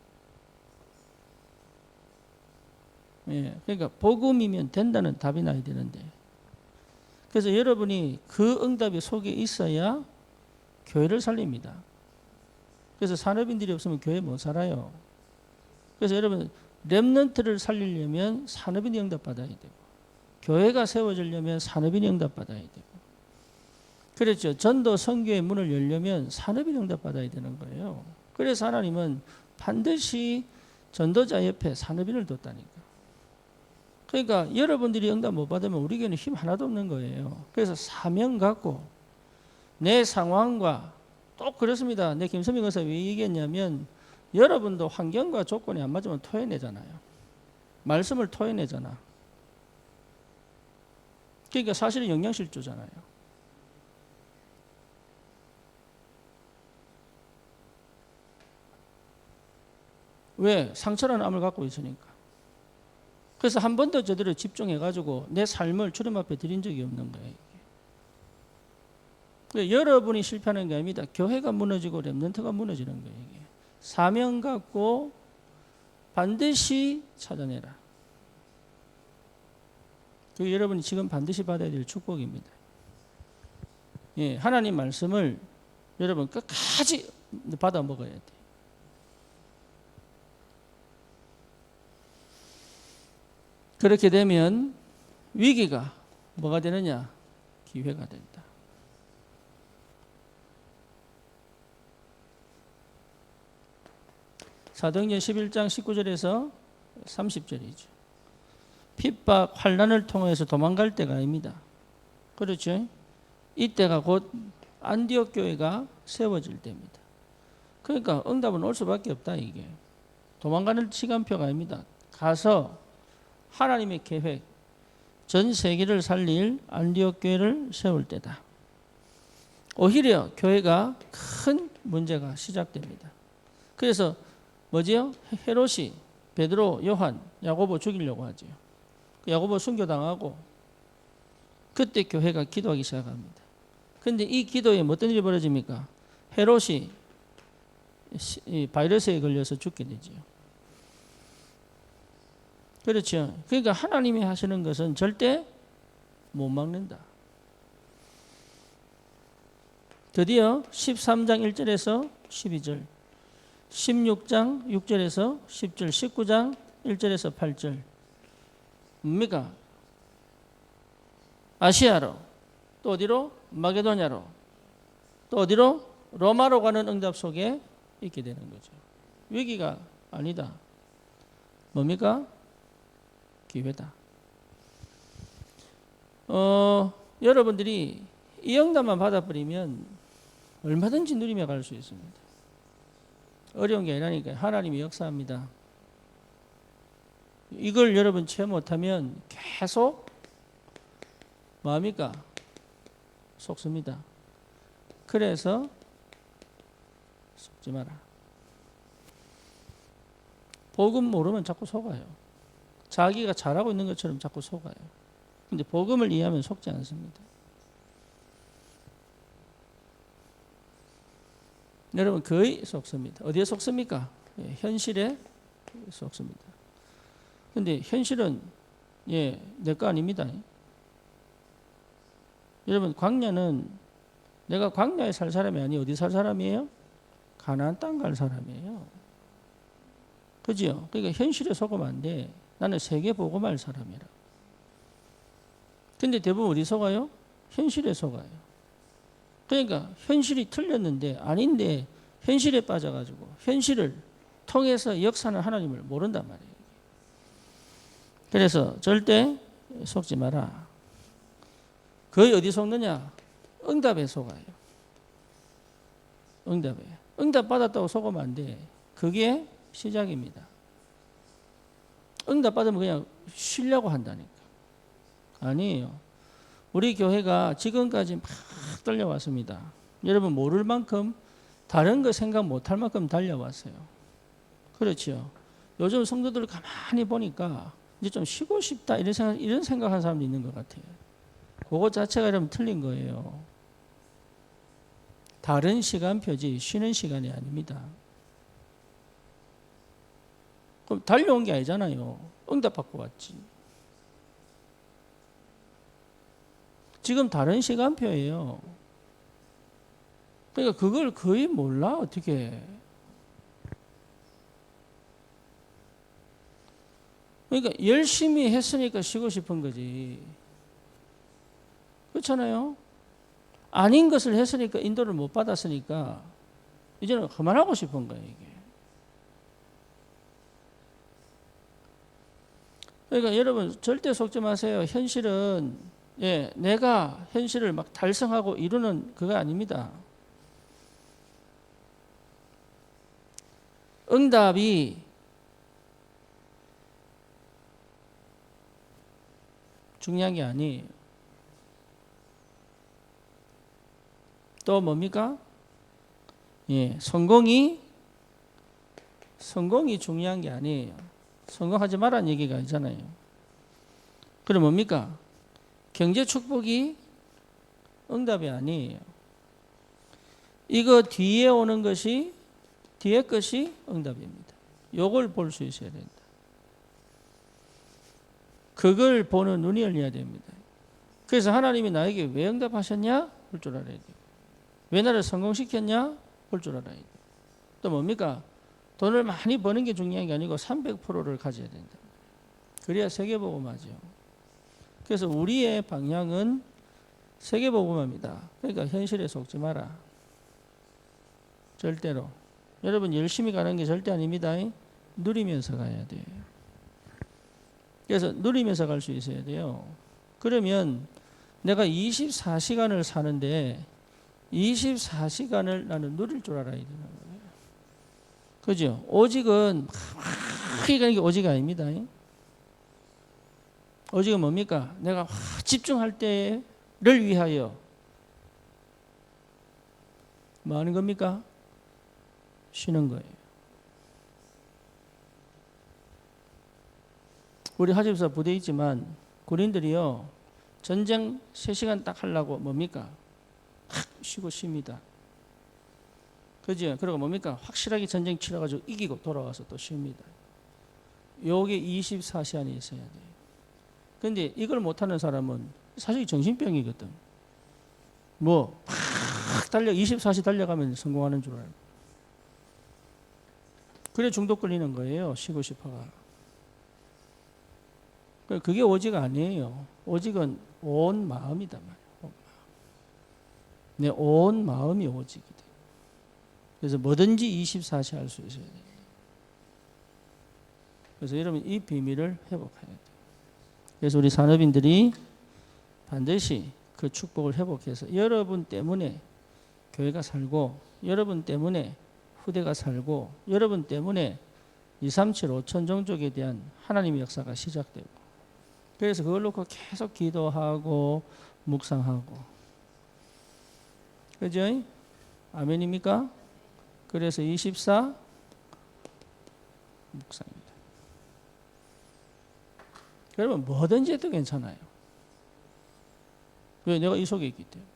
그러니까 복음이면 된다는 답이 나야 되는데, 그래서 여러분이 그 응답이 속에 있어야 교회를 살립니다. 그래서 산업인들이 없으면 교회 못 살아요. 그래서 여러분 렘넌트를 살리려면 산업인이 응답받아야 되고, 교회가 세워지려면 산업인이 응답받아야 되고, 그렇죠. 전도 선교의 문을 열려면 산업인이 응답받아야 되는 거예요. 그래서 하나님은 반드시 전도자 옆에 산업인을 뒀다니까. 그러니까 여러분들이 응답 못 받으면 우리 교회는 힘 하나도 없는 거예요. 그래서 사명 갖고 내 상황과 또 그렇습니다. 내 김선민 권사 왜 얘기했냐면, 여러분도 환경과 조건이 안 맞으면 토해내잖아요. 말씀을 토해내잖아. 그러니까 사실은 영양실조잖아요. 왜? 상처라는 암을 갖고 있으니까. 그래서 한 번도 제대로 집중해가지고 내 삶을 주님 앞에 드린 적이 없는 거예요. 그러니까 여러분이 실패하는 게 아닙니다. 교회가 무너지고 렘넌트가 무너지는 거예요. 이게. 사명 갖고 반드시 찾아내라. 그게 여러분이 지금 반드시 받아야 될 축복입니다. 하나님 말씀을 여러분 끝까지 받아 먹어야 돼. 그렇게 되면 위기가 뭐가 되느냐? 기회가 된다. 사도행전 11장 19절에서 30절이죠. 핍박, 환난을 통해서 도망갈 때가 아닙니다. 그렇죠? 이때가 곧 안디옥 교회가 세워질 때입니다. 그러니까 응답은 올 수밖에 없다 이게. 도망가는 시간표가 아닙니다. 가서 하나님의 계획, 전 세계를 살릴 안디옥 교회를 세울 때다. 오히려 교회가 큰 문제가 시작됩니다. 그래서 뭐지요? 헤롯이 베드로, 요한, 야고보 죽이려고 하죠. 야고보 순교당하고 그때 교회가 기도하기 시작합니다. 그런데 이 기도에 어떤 일이 벌어집니까? 헤롯이 이 바이러스에 걸려서 죽게 되죠. 그렇죠. 그러니까 하나님이 하시는 것은 절대 못 막는다. 드디어 13장 1절에서 12절, 16장 6절에서 10절, 19장 1절에서 8절. 뭡니까? 아시아로, 또 어디로? 마게도냐로, 또 어디로? 로마로 가는 응답 속에 있게 되는 거죠. 위기가 아니다. 뭡니까? 기회다. 여러분들이 이 응답만 받아버리면 얼마든지 누리며 갈 수 있습니다. 어려운 게 아니라니까요. 하나님이 역사합니다. 이걸 여러분 체험 못하면 계속 뭐합니까? 속습니다. 그래서 속지 마라. 복음 모르면 자꾸 속아요. 자기가 잘하고 있는 것처럼 자꾸 속아요. 근데 복음을 이해하면 속지 않습니다. 여러분 거의 속습니다. 어디에 속습니까? 현실에 속습니다. 근데 현실은 내 거 아닙니다. 여러분 광야는 내가 광야에 살 사람이 아니에요. 어디 살 사람이에요? 가나안 땅 갈 사람이에요. 그죠? 그러니까 현실에 속으면 안 돼. 나는 세계 복음할 사람이라. 근데 대부분 어디 속아요? 현실에 속아요. 그러니까 현실이 틀렸는데 아닌데 현실에 빠져가지고 현실을 통해서 역사는 하나님을 모른단 말이에요. 그래서 절대 속지 마라. 거의 어디 속느냐? 응답에 속아요. 응답에. 응답 받았다고 속으면 안 돼. 그게 시작입니다. 응답 받으면 그냥 쉬려고 한다니까. 아니에요. 우리 교회가 지금까지 막 달려왔습니다. 여러분 모를 만큼 다른 거 생각 못할 만큼 달려왔어요. 그렇죠. 요즘 성도들 가만히 보니까 이제 좀 쉬고 싶다 이런 생각하는 사람도 있는 것 같아요. 그거 자체가 이러면 틀린 거예요. 다른 시간표지 쉬는 시간이 아닙니다. 그럼 달려온 게 아니잖아요. 응답받고 왔지. 지금 다른 시간표예요. 그러니까 그걸 거의 몰라 어떻게. 그러니까 열심히 했으니까 쉬고 싶은 거지. 그렇잖아요. 아닌 것을 했으니까 인도를 못 받았으니까 이제는 그만하고 싶은 거예요 이게. 그러니까 여러분 절대 속지 마세요. 현실은 내가 현실을 막 달성하고 이루는 그거 아닙니다. 응답이 중요한 게 아니에요. 또 뭡니까? 성공이 중요한 게 아니에요. 성공하지 말라는 얘기가 아니잖아요. 그럼 뭡니까? 경제 축복이 응답이 아니에요. 이거 뒤에 오는 것이 뒤에 것이 응답입니다. 요걸 볼 수 있어야 된다. 그걸 보는 눈이 열려야 됩니다. 그래서 하나님이 나에게 왜 응답하셨냐? 볼 줄 알아야 돼요. 왜 나를 성공시켰냐? 볼 줄 알아야 돼요. 또 뭡니까? 돈을 많이 버는 게 중요한 게 아니고 300%를 가져야 된다. 그래야 세계복음화죠. 그래서 우리의 방향은 세계복음화입니다. 그러니까 현실에 속지 마라. 절대로. 여러분 열심히 가는 게 절대 아닙니다. 누리면서 가야 돼요. 그래서 누리면서 갈 수 있어야 돼요. 그러면 내가 24시간을 사는데 24시간을 나는 누릴 줄 알아야 되는 거예요. 그죠? 오직은 막 가는 게 오직 아닙니다. 오직은 뭡니까? 내가 집중할 때를 위하여 뭐 하는 겁니까? 쉬는 거예요. 우리 하집사 부대에 있지만 군인들이요 전쟁 3시간 딱 하려고 뭡니까? 확 쉬고 쉽니다. 그죠? 그리고 뭡니까? 확실하게 전쟁 치러가지고 이기고 돌아와서 또 쉽니다. 요게 24시 안에 있어야 돼요. 근데 이걸 못하는 사람은 사실 정신병이거든. 뭐 팍 24시 달려가면 성공하는 줄 알고. 그래 중독 걸리는 거예요. 쉬고 싶어가. 그게 오직 아니에요. 오직은 온 마음이다 말이에요. 내 온 마음이 오직이다. 그래서 뭐든지 24시 할 수 있어야 돼요. 그래서 여러분 이 비밀을 회복해야 돼요. 그래서 우리 산업인들이 반드시 그 축복을 회복해서 여러분 때문에 교회가 살고 여러분 때문에 후대가 살고 여러분 때문에 2, 3, 7, 5천 종족에 대한 하나님의 역사가 시작되고 그래서 그걸 놓고 계속 기도하고 묵상하고 그죠? 아멘입니까? 그래서 24 묵상입니다. 여러분 뭐든지 해도 괜찮아요. 왜? 내가 이 속에 있기 때문에.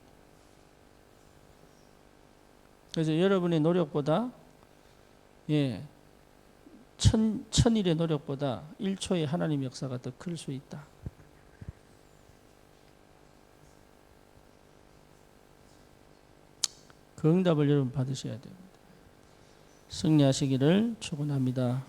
그래서 여러분의 노력보다 천일의 노력보다 1초의 하나님 역사가 더 클 수 있다. 그 응답을 여러분 받으셔야 됩니다. 승리하시기를 축원합니다.